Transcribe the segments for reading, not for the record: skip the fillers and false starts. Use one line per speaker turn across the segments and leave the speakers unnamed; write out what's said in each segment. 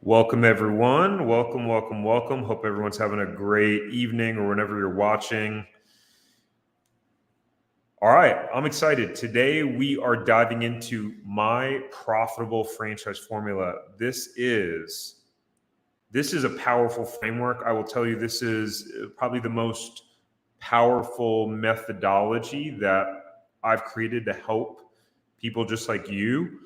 Welcome, everyone. Welcome, welcome, welcome. Hope everyone's having a great evening or whenever you're watching. All right, I'm excited. Today, we are diving into my profitable franchise formula. This is a powerful framework. I will tell you, this is probably the most powerful methodology that I've created to help people just like you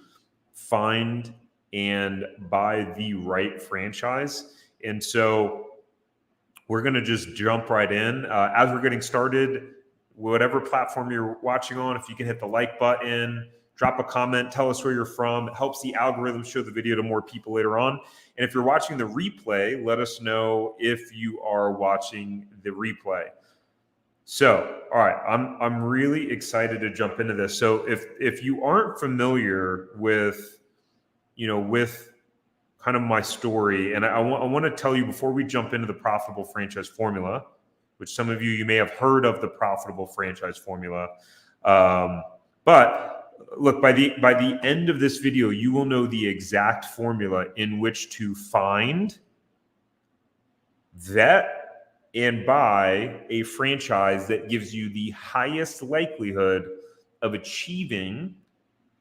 find and buy the right franchise. And so we're going to just jump right in. As we're getting started, whatever platform you're watching on, if you can hit the like button, drop a comment, tell us where you're from. It helps the algorithm show the video to more people later on. And if you're watching the replay, let us know if you are watching the replay. So, all right, I'm really excited to jump into this. So if you aren't familiar with with kind of my story, and I want to tell you before we jump into the profitable franchise formula, which some of you may have heard of the profitable franchise formula. But look, by the end of this video, you will know the exact formula in which to find, vet, and buy a franchise that gives you the highest likelihood of achieving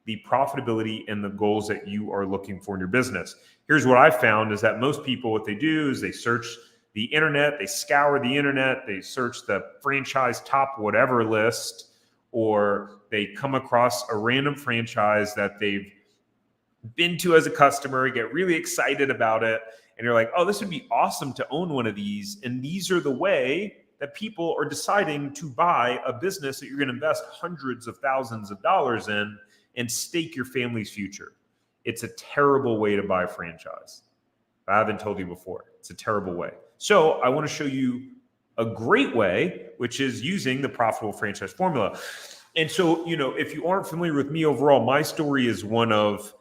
the profitability and the goals that you are looking for in your business. Here's what I found is that most people, what they do is they search the internet, they scour the internet, they search the franchise top whatever list, or they come across a random franchise that they've been to as a customer, get really excited about it, and you're like, oh, this would be awesome to own one of these. And these are the way that people are deciding to buy a business that you're going to invest hundreds of thousands of dollars in and stake your family's future. It's a terrible way to buy a franchise. I haven't told you before. It's a terrible way. So I want to show you a great way, which is using the profitable franchise formula. And so, if you aren't familiar with me overall, my story is one of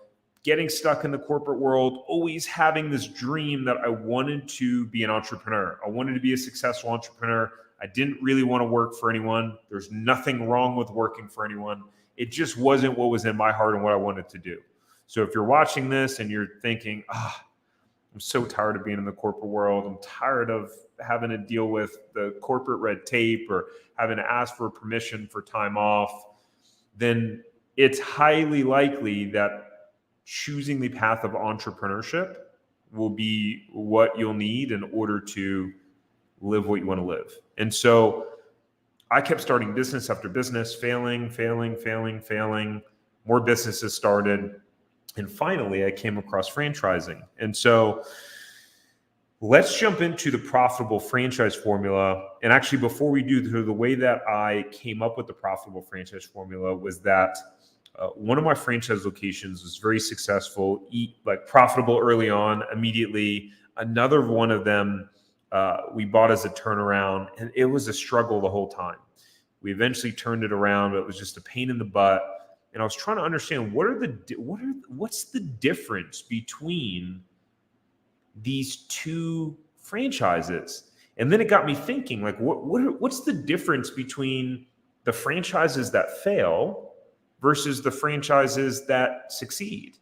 getting stuck in the corporate world, always having this dream that I wanted to be an entrepreneur. I wanted to be a successful entrepreneur. I didn't really want to work for anyone. There's nothing wrong with working for anyone. It just wasn't what was in my heart and what I wanted to do. So if you're watching this and you're thinking, I'm so tired of being in the corporate world, I'm tired of having to deal with the corporate red tape or having to ask for permission for time off, then it's highly likely that choosing the path of entrepreneurship will be what you'll need in order to live what you want to live. And so I kept starting business after business, failing. More businesses started. And finally, I came across franchising. And so let's jump into the profitable franchise formula. And actually, before we do, the way that I came up with the profitable franchise formula was that one of my franchise locations was very successful, profitable early on, immediately. Another one of them we bought as a turnaround, and it was a struggle the whole time. We eventually turned it around, but it was just a pain in the butt. And I was trying to understand what's the difference between these two franchises. And then it got me thinking, like, what's the difference between the franchises that fail versus the franchises that succeed?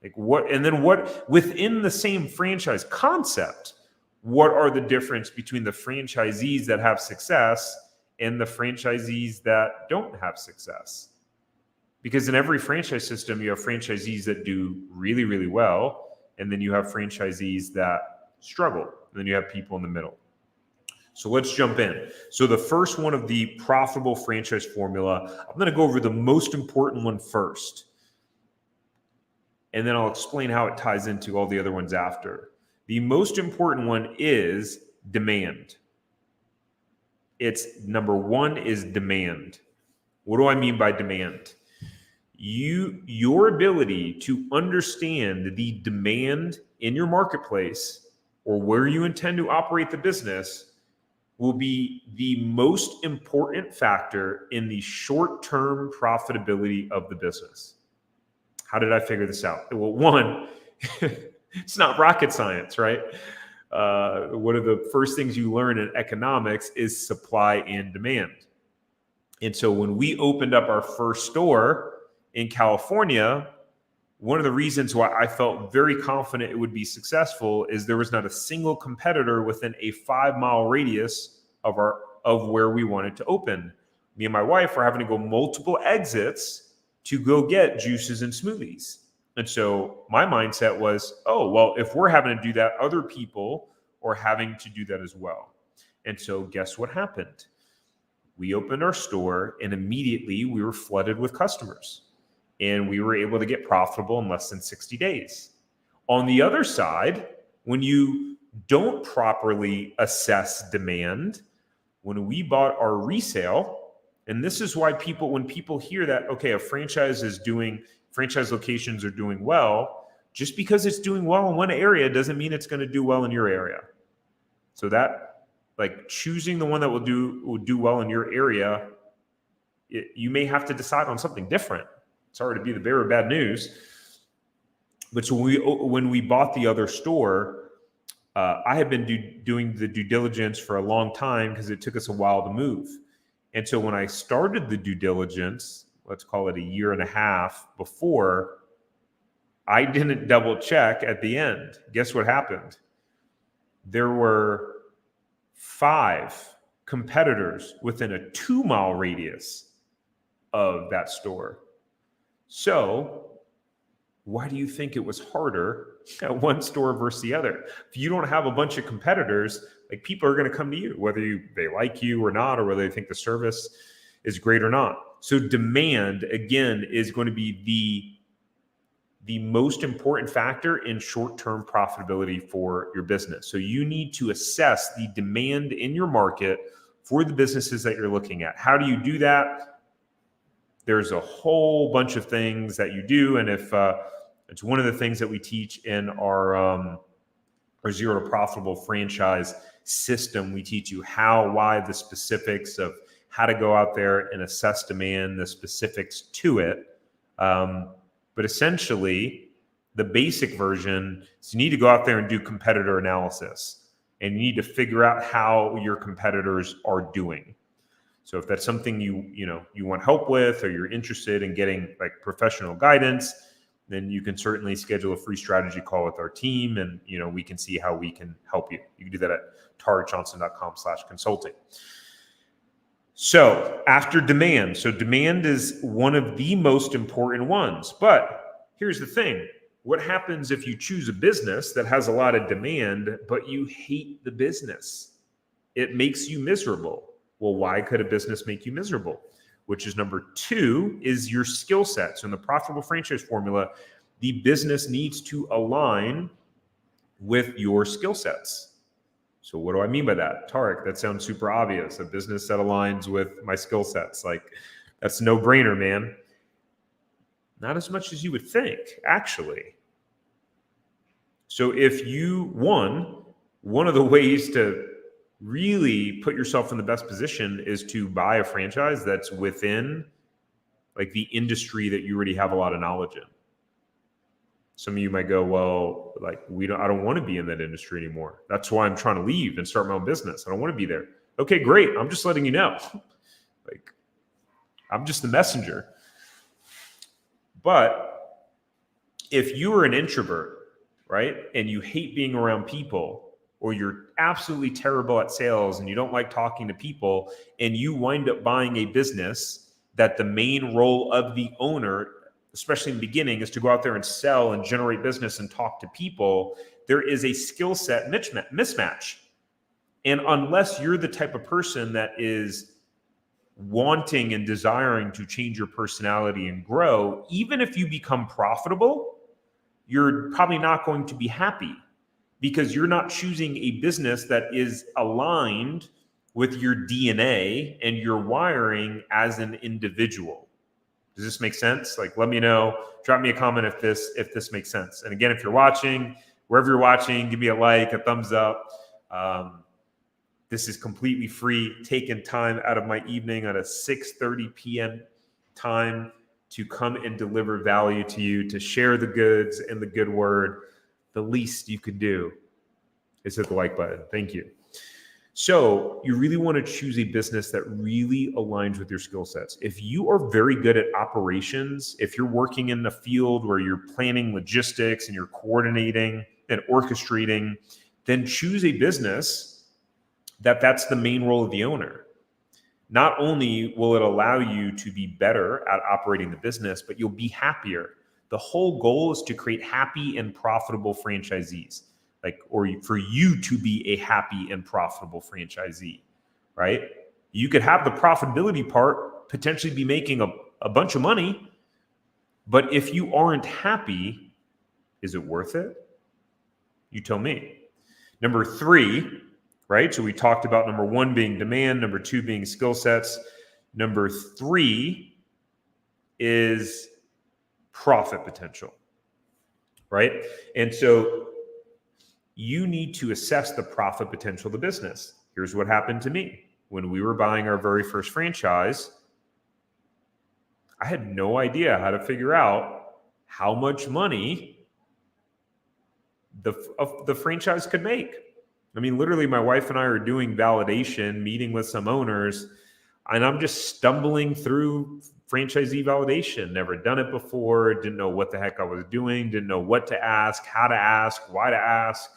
Like what within the same franchise concept, what are the difference between the franchisees that have success and the franchisees that don't have success? Because in every franchise system, you have franchisees that do really, really well, and then you have franchisees that struggle, and then you have people in the middle. So let's jump in. So the first one of the profitable franchise formula, I'm going to go over the most important one first, and then I'll explain how it ties into all the other ones after. The most important one is demand. It's number one is demand. What do I mean by demand? Your ability to understand the demand in your marketplace or where you intend to operate the business will be the most important factor in the short-term profitability of the business. How did I figure this out? Well, one, it's not rocket science, right? One of the first things you learn in economics is supply and demand. And so when we opened up our first store in California, one of the reasons why I felt very confident it would be successful is there was not a single competitor within a 5-mile radius of where we wanted to open. Me and my wife were having to go multiple exits to go get juices and smoothies. And so my mindset was, oh, well, if we're having to do that, other people are having to do that as well. And so guess what happened? We opened our store and immediately we were flooded with customers. And we were able to get profitable in less than 60 days. On the other side, when you don't properly assess demand, when we bought our resale, and this is why when people hear that, okay, franchise locations are doing well, just because it's doing well in one area doesn't mean it's going to do well in your area. So that, like, choosing the one that will do well in your area, you may have to decide on something different. Sorry to be the bearer of bad news. But so when we bought the other store, I had been doing the due diligence for a long time because it took us a while to move. And so when I started the due diligence, let's call it a year and a half before, I didn't double check at the end. Guess what happened? There were 5 competitors within a 2-mile radius of that store. So why do you think it was harder at one store versus the other? If you don't have a bunch of competitors, like, people are going to come to you, whether they like you or not, or whether they think the service is great or not. So demand, again, is going to be the most important factor in short-term profitability for your business. So you need to assess the demand in your market for the businesses that you're looking at. How do you do that? There's a whole bunch of things that you do. And if it's one of the things that we teach in our Zero to Profitable franchise system, we teach you how, why, the specifics of how to go out there and assess demand, the specifics to it. But essentially, the basic version is you need to go out there and do competitor analysis, and you need to figure out how your competitors are doing. So if that's something you want help with, or you're interested in getting, like, professional guidance, then you can certainly schedule a free strategy call with our team, and we can see how we can help you. You can do that at tarekjohnson.com/consulting. So after demand, demand is one of the most important ones. But here's the thing. What happens if you choose a business that has a lot of demand, but you hate the business? It makes you miserable. Well, why could a business make you miserable? Which is number 2, is your skill set. So in the profitable franchise formula, the business needs to align with your skill sets. So what do I mean by that? Tarek, that sounds super obvious. A business that aligns with my skill sets. Like, that's a no-brainer, man. Not as much as you would think, actually. So if one of the ways to really put yourself in the best position is to buy a franchise that's within, like, the industry that you already have a lot of knowledge in. Some of you might go, well, like, I don't want to be in that industry anymore. That's why I'm trying to leave and start my own business. I don't want to be there. Okay, great. I'm just letting you know. Like, I'm just the messenger. But if you are an introvert, right, and you hate being around people, or you're absolutely terrible at sales and you don't like talking to people, and you wind up buying a business that the main role of the owner, especially in the beginning, is to go out there and sell and generate business and talk to people, there is a skill set mismatch. And unless you're the type of person that is wanting and desiring to change your personality and grow, even if you become profitable, you're probably not going to be happy, because you're not choosing a business that is aligned with your DNA and your wiring as an individual. Does this make sense? Like, let me know. Drop me a comment if this makes sense. And again, if you're watching, wherever you're watching, give me a like, a thumbs up. This is completely free, taking time out of my evening at a 6:30 p.m. time to come and deliver value to you, to share the goods and the good word. The least you could do is hit the like button. Thank you. So you really want to choose a business that really aligns with your skill sets. If you are very good at operations, if you're working in the field where you're planning logistics and you're coordinating and orchestrating, then choose a business that's the main role of the owner. Not only will it allow you to be better at operating the business, but you'll be happier. The whole goal is to create happy and profitable franchisees, or for you to be a happy and profitable franchisee, right? You could have the profitability part, potentially be making a bunch of money, but if you aren't happy, is it worth it? You tell me. Number 3, right? So we talked about number 1 being demand, number 2 being skill sets. Number 3 is profit potential, right? And so you need to assess the profit potential of the business. Here's what happened to me. When we were buying our very first franchise, I had no idea how to figure out how much money the franchise could make. I mean, literally, my wife and I are doing validation, meeting with some owners, and I'm just stumbling through franchisee validation. Never done it before, didn't know what the heck I was doing, didn't know what to ask, how to ask, why to ask.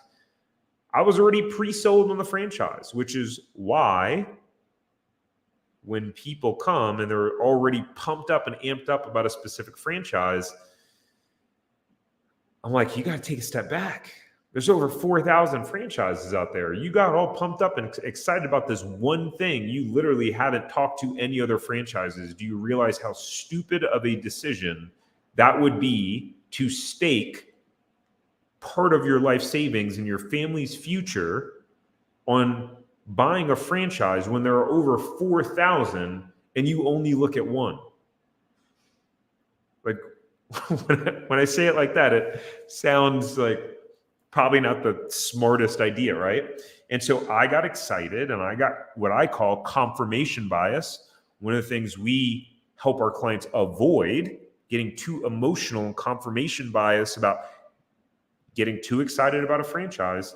I was already pre-sold on the franchise, which is why when people come and they're already pumped up and amped up about a specific franchise, I'm like, you got to take a step back. There's over 4,000 franchises out there. You got all pumped up and excited about this one thing. You literally haven't talked to any other franchises. Do you realize how stupid of a decision that would be to stake part of your life savings and your family's future on buying a franchise when there are over 4,000 and you only look at one? Like, when I say it like that, it sounds like probably not the smartest idea, right? And so I got excited and I got what I call confirmation bias. One of the things we help our clients avoid, getting too emotional, and confirmation bias about getting too excited about a franchise.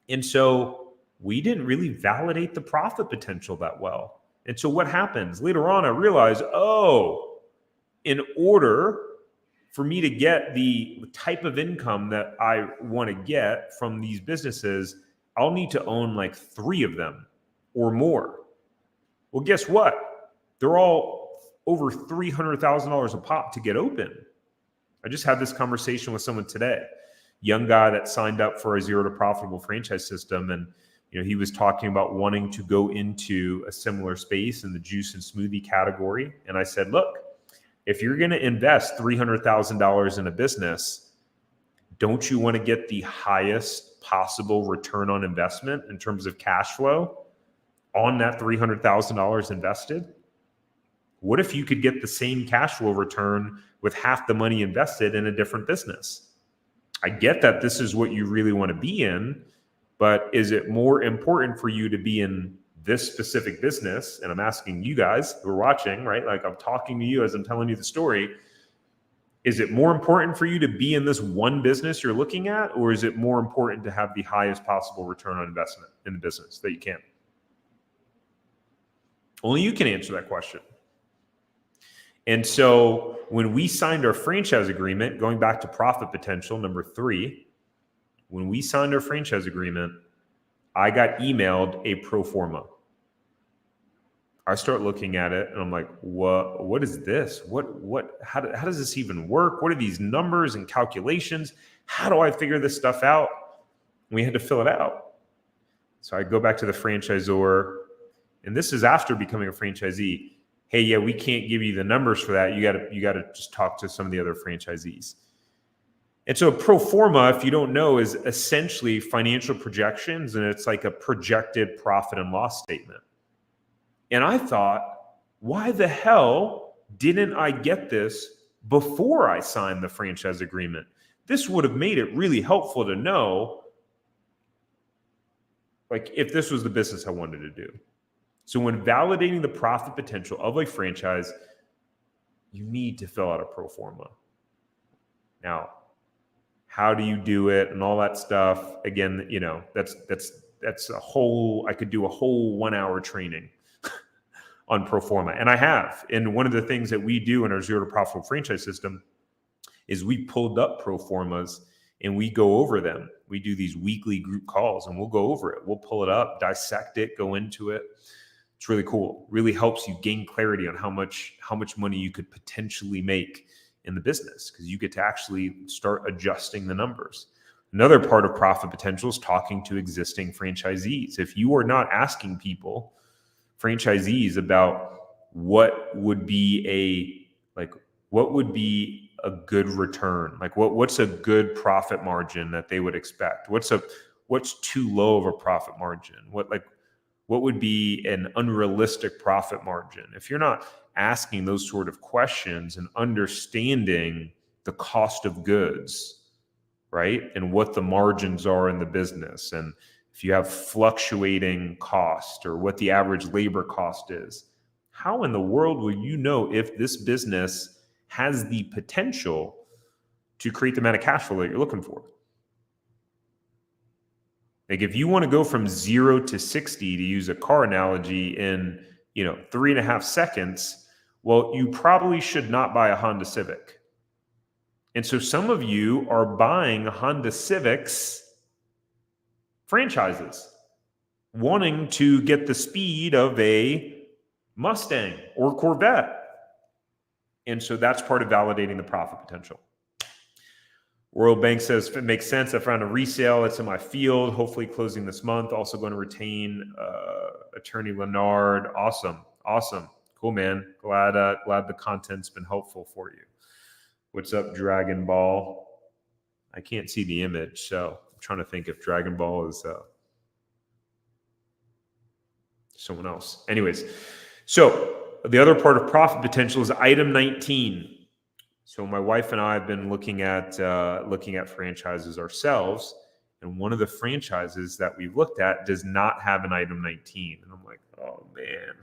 And so we didn't really validate the profit potential that well. And so what happens? Later on, I realized, in order for me to get the type of income that I want to get from these businesses, I'll need to own like 3 of them or more. Well, guess what? They're all over $300,000 a pop to get open. I just had this conversation with someone today, young guy that signed up for a 0 to profitable franchise system. And he was talking about wanting to go into a similar space in the juice and smoothie category. And I said, look, if you're going to invest $300,000 in a business, don't you want to get the highest possible return on investment in terms of cash flow on that $300,000 invested? What if you could get the same cash flow return with half the money invested in a different business? I get that this is what you really want to be in, but is it more important for you to be in this specific business? And I'm asking you guys who are watching, right? Like, I'm talking to you as I'm telling you the story. Is it more important for you to be in this one business you're looking at, or is it more important to have the highest possible return on investment in the business that you can? Only you can answer that question. And so when we signed our franchise agreement, going back to profit potential, number 3, when we signed our franchise agreement, I got emailed a pro forma. I start looking at it and I'm like, what is this? How does this even work? What are these numbers and calculations? How do I figure this stuff out? And we had to fill it out. So I go back to the franchisor, and this is after becoming a franchisee. Hey, yeah, we can't give you the numbers for that. You got to just talk to some of the other franchisees. And so a pro forma, if you don't know, is essentially financial projections, and it's like a projected profit and loss statement. And I thought, why the hell didn't I get this before I signed the franchise agreement? This would have made it really helpful to know, like, if this was the business I wanted to do. So when validating the profit potential of a franchise, you need to fill out a pro forma. Now, how do you do it and all that stuff? Again, that's I could do a whole 1 hour training on pro forma. And I have. And one of the things that we do in our zero to profitable franchise system is we pulled up pro formas and we go over them. We do these weekly group calls and we'll go over it. We'll pull it up, dissect it, go into it. It's really cool. Really helps you gain clarity on how much money you could potentially make in the business, because you get to actually start adjusting the numbers. Another part of profit potential is talking to existing franchisees. If you are not asking franchisees about what would be a good return, like what's a good profit margin that they would expect, what's too low of a profit margin, what would be an unrealistic profit margin, if you're not asking those sort of questions and understanding the cost of goods, right, and what the margins are in the business, and if you have fluctuating cost or what the average labor cost is, how in the world will you know if this business has the potential to create the amount of cash flow that you're looking for? Like if you want to go from 0 to 60, to use a car analogy, in 3.5 seconds, well, you probably should not buy a Honda Civic. And so some of you are buying Honda Civics franchises, wanting to get the speed of a Mustang or Corvette. And so that's part of validating the profit potential. Royal Bank says, if it makes sense, I found a resale. It's in my field, hopefully closing this month. Also going to retain attorney Leonard. Awesome. Cool, man. Glad the content's been helpful for you. What's up, Dragon Ball? I can't see the image, so I'm trying to think if Dragon Ball is someone else. Anyways, so the other part of profit potential is item 19. So my wife and I have been looking at franchises ourselves, and one of the franchises that we've looked at does not have an item 19. And I'm like, oh man.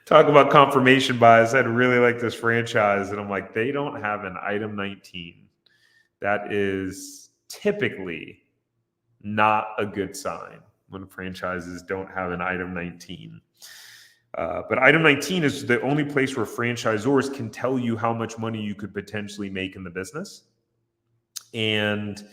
Talk about confirmation bias. I'd really like this franchise. And I'm like, they don't have an item 19. That is typically not a good sign when franchises don't have an item 19. But item 19 is the only place where franchisors can tell you how much money you could potentially make in the business. And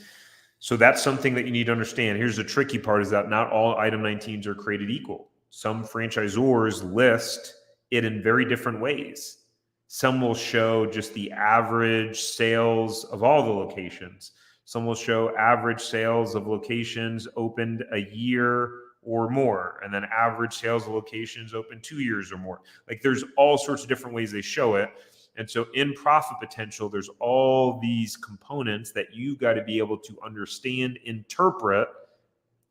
so that's something that you need to understand. Here's the tricky part, is that not all item 19s are created equal. Some franchisors list it in very different ways. Some will show just the average sales of all the locations. Some will show average sales of locations opened a year or more, and then average sales of locations open 2 years or more. Like there's all sorts of different ways they show it. And so in profit potential, there's all these components that you got to be able to understand, interpret,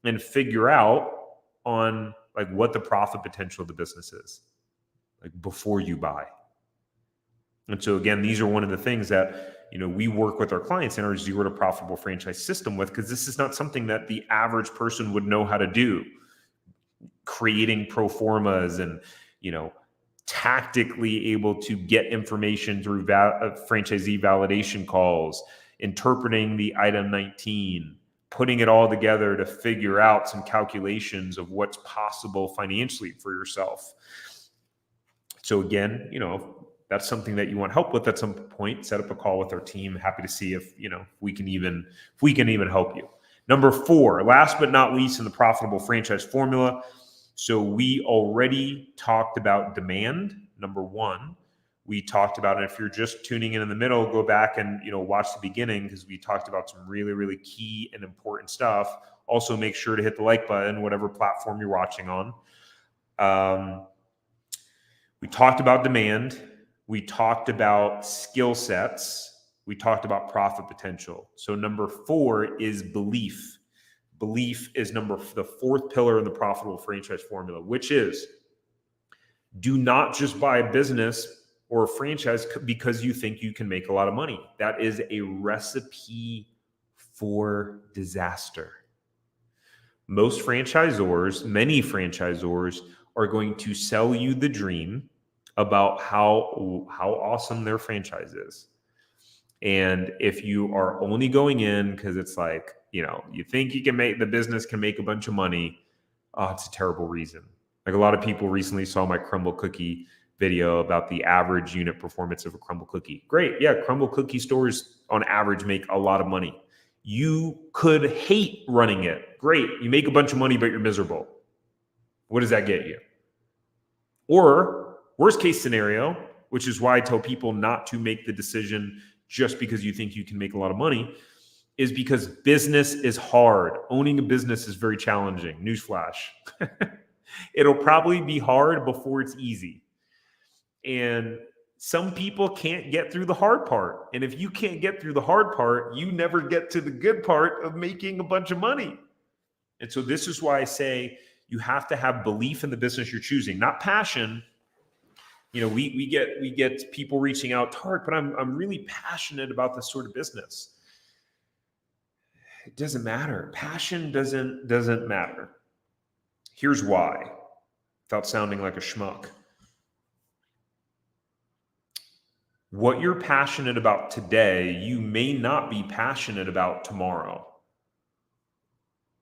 and figure out on like what the profit potential of the business is, like before you buy. And so again, these are one of the things that we work with our clients in our zero to profitable franchise system with, because this is not something that the average person would know how to do. Creating pro formas and tactically able to get information through franchisee validation calls, interpreting the item 19, putting it all together to figure out some calculations of what's possible financially for yourself. So again, that's something that you want help with at some point, set up a call with our team. Happy to see if we can even help you. Number 4, last but not least in the profitable franchise formula. So we already talked about demand. Number 1, we talked about it. If you're just tuning in the middle, go back and watch the beginning, because we talked about some really, really key and important stuff. Also, make sure to hit the like button, whatever platform you're watching on. We talked about demand. We talked about skill sets. We talked about profit potential. So number 4 is belief. Belief is the 4th pillar in the profitable franchise formula, which is, do not just buy a business or a franchise because you think you can make a lot of money. That is a recipe for disaster. Many franchisors are going to sell you the dream about how awesome their franchise is. And if you are only going in because it's like, you think the business can make a bunch of money, it's a terrible reason. Like a lot of people recently saw my crumble cookie video about the average unit performance of a crumble cookie. Great. Yeah. Crumble cookie stores on average make a lot of money. You could hate running it. Great. You make a bunch of money, but you're miserable. What does that get you? Or worst case scenario, which is why I tell people not to make the decision just because you think you can make a lot of money, is because business is hard. Owning a business is very challenging. Newsflash. It'll probably be hard before it's easy. And some people can't get through the hard part. And if you can't get through the hard part, you never get to the good part of making a bunch of money. And so this is why I say you have to have belief in the business you're choosing, not passion. We get people reaching out, Tark, but I'm really passionate about this sort of business. It doesn't matter. Passion doesn't matter. Here's why, without sounding like a schmuck. What you're passionate about today, you may not be passionate about tomorrow.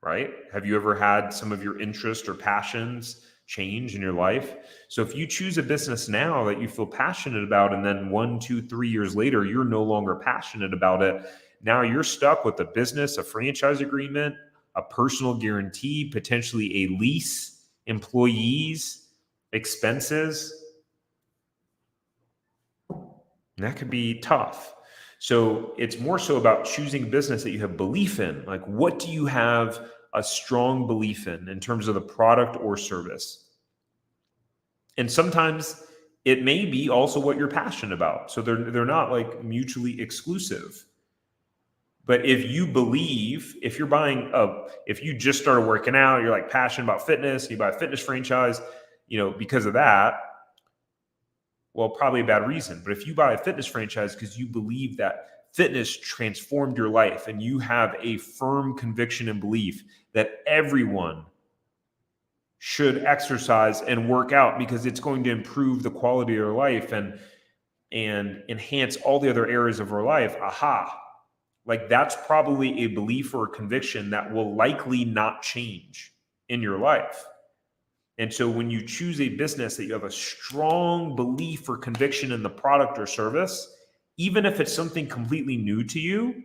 Right? Have you ever had some of your interests or passions change in your life? So if you choose a business now that you feel passionate about, and then 1, 2, 3 years later, you're no longer passionate about it, now you're stuck with a business, a franchise agreement, a personal guarantee, potentially a lease, employees, expenses. And that could be tough. So it's more so about choosing a business that you have belief in. Like, what do you have a strong belief in terms of the product or service? And sometimes it may be also what you're passionate about. So they're not like mutually exclusive. But if you believe, if you just started working out, you're like passionate about fitness, you buy a fitness franchise, because of that, well, probably a bad reason. But if you buy a fitness franchise because you believe that fitness transformed your life and you have a firm conviction and belief that everyone should exercise and work out because it's going to improve the quality of their life and enhance all the other areas of our life, like that's probably a belief or a conviction that will likely not change in your life. And so when you choose a business that you have a strong belief or conviction in the product or service, even if it's something completely new to you,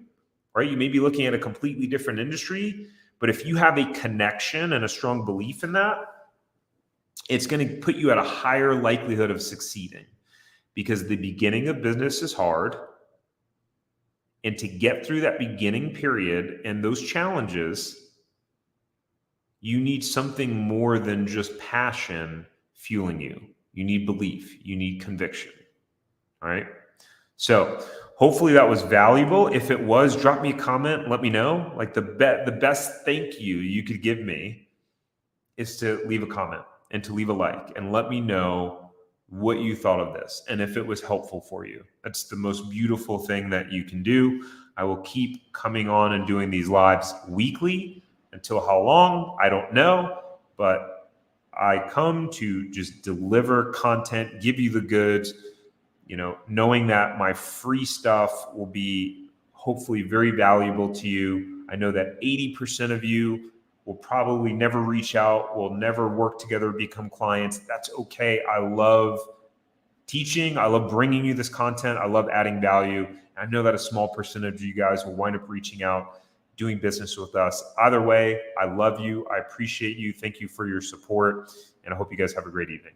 right? You may be looking at a completely different industry, but if you have a connection and a strong belief in that, it's going to put you at a higher likelihood of succeeding, because the beginning of business is hard. And to get through that beginning period and those challenges, you need something more than just passion fueling you. You need belief. You need conviction. All right. So hopefully that was valuable. If it was, drop me a comment. Let me know. Like the best thank you could give me is to leave a comment and to leave a like and let me know what you thought of this and if it was helpful for you. That's the most beautiful thing that you can do. I will keep coming on and doing these lives weekly. Until how long, I don't know, but I come to just deliver content, give you the goods, knowing that my free stuff will be hopefully very valuable to you. I know that 80% of you will probably never reach out, will never work together, become clients. That's okay. I love teaching. I love bringing you this content. I love adding value. I know that a small percentage of you guys will wind up reaching out, doing business with us. Either way, I love you. I appreciate you. Thank you for your support. And I hope you guys have a great evening.